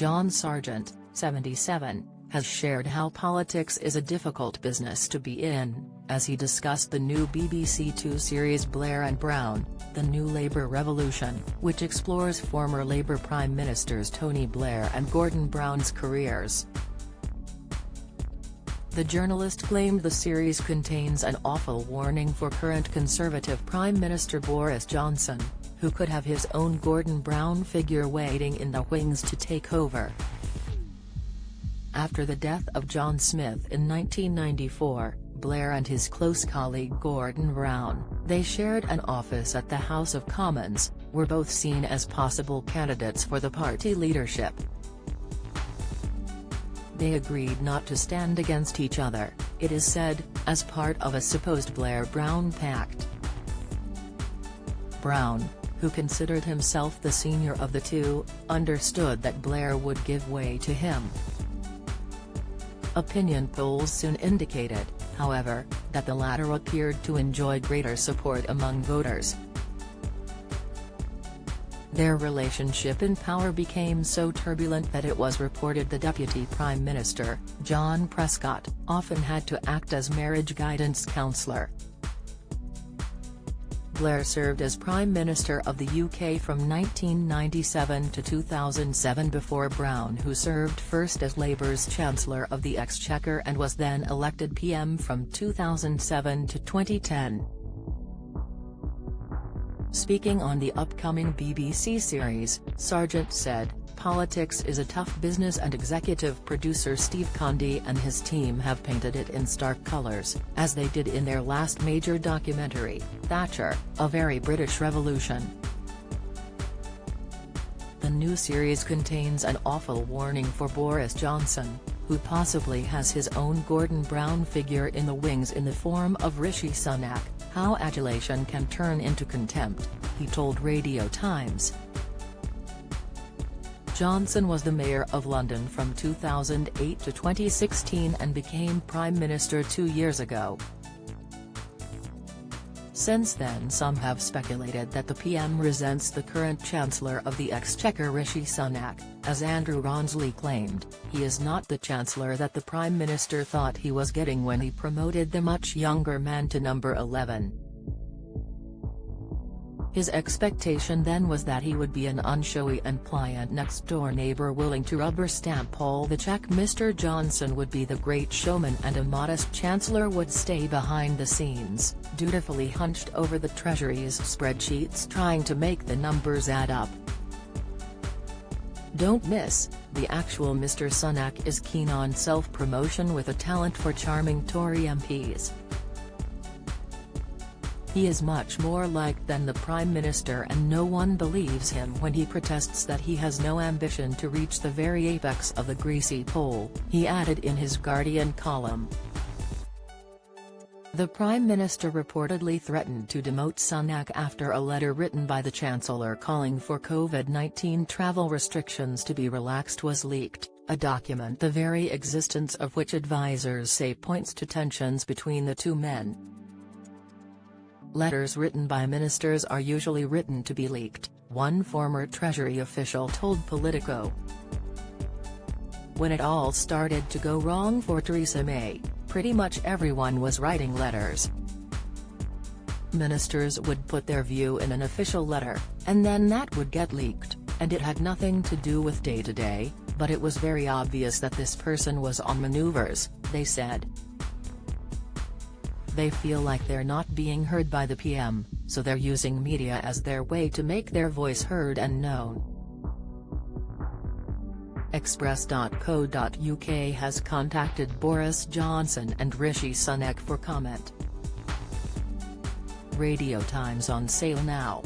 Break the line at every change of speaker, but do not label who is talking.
John Sargent, 77, has shared how politics is a difficult business to be in, as he discussed the new BBC Two series Blair and Brown, The New Labour Revolution, which explores former Labour Prime Ministers Tony Blair and Gordon Brown's careers. The journalist claimed the series contains an awful warning for current Conservative Prime Minister Boris Johnson, who could have his own Gordon Brown figure waiting in the wings to take over. After the death of John Smith in 1994, Blair and his close colleague Gordon Brown, they shared an office at the House of Commons, were both seen as possible candidates for the party leadership. They agreed not to stand against each other, it is said, as part of a supposed Blair-Brown pact. Brown, who considered himself the senior of the two, understood that Blair would give way to him. Opinion polls soon indicated, however, that the latter appeared to enjoy greater support among voters. Their relationship in power became so turbulent that it was reported the Deputy Prime Minister, John Prescott, often had to act as marriage guidance counsellor. Blair served as Prime Minister of the UK from 1997 to 2007 before Brown, who served first as Labour's Chancellor of the Exchequer and was then elected PM from 2007 to 2010. Speaking on the upcoming BBC series, Sargent said, "Politics is a tough business and executive producer Steve Condy and his team have painted it in stark colours, as they did in their last major documentary, Thatcher, A Very British Revolution." The new series contains an awful warning for Boris Johnson, who possibly has his own Gordon Brown figure in the wings in the form of Rishi Sunak, how adulation can turn into contempt, he told Radio Times. Johnson was the mayor of London from 2008 to 2016 and became Prime Minister 2 years ago. Since then some have speculated that the PM resents the current Chancellor of the Exchequer Rishi Sunak, as Andrew Rawnsley claimed, he is not the Chancellor that the Prime Minister thought he was getting when he promoted the much younger man to number 11. His expectation then was that he would be an unshowy and pliant next-door neighbour willing to rubber-stamp all the check. Mr. Johnson would be the great showman and a modest Chancellor would stay behind the scenes, dutifully hunched over the Treasury's spreadsheets trying to make the numbers add up. Don't miss, the actual Mr. Sunak is keen on self-promotion with a talent for charming Tory MPs. He is much more liked than the Prime Minister and no one believes him when he protests that he has no ambition to reach the very apex of the greasy pole, he added in his Guardian column. The Prime Minister reportedly threatened to demote Sunak after a letter written by the Chancellor calling for COVID-19 travel restrictions to be relaxed was leaked, a document the very existence of which advisers say points to tensions between the two men. Letters written by ministers are usually written to be leaked, one former Treasury official told Politico. When it all started to go wrong for Theresa May, pretty much everyone was writing letters. Ministers would put their view in an official letter, and then that would get leaked, and it had nothing to do with day-to-day, but it was very obvious that this person was on maneuvers, they said. They feel like they're not being heard by the PM, so they're using media as their way to make their voice heard and known. Express.co.uk has contacted Boris Johnson and Rishi Sunak for comment. Radio Times on sale now.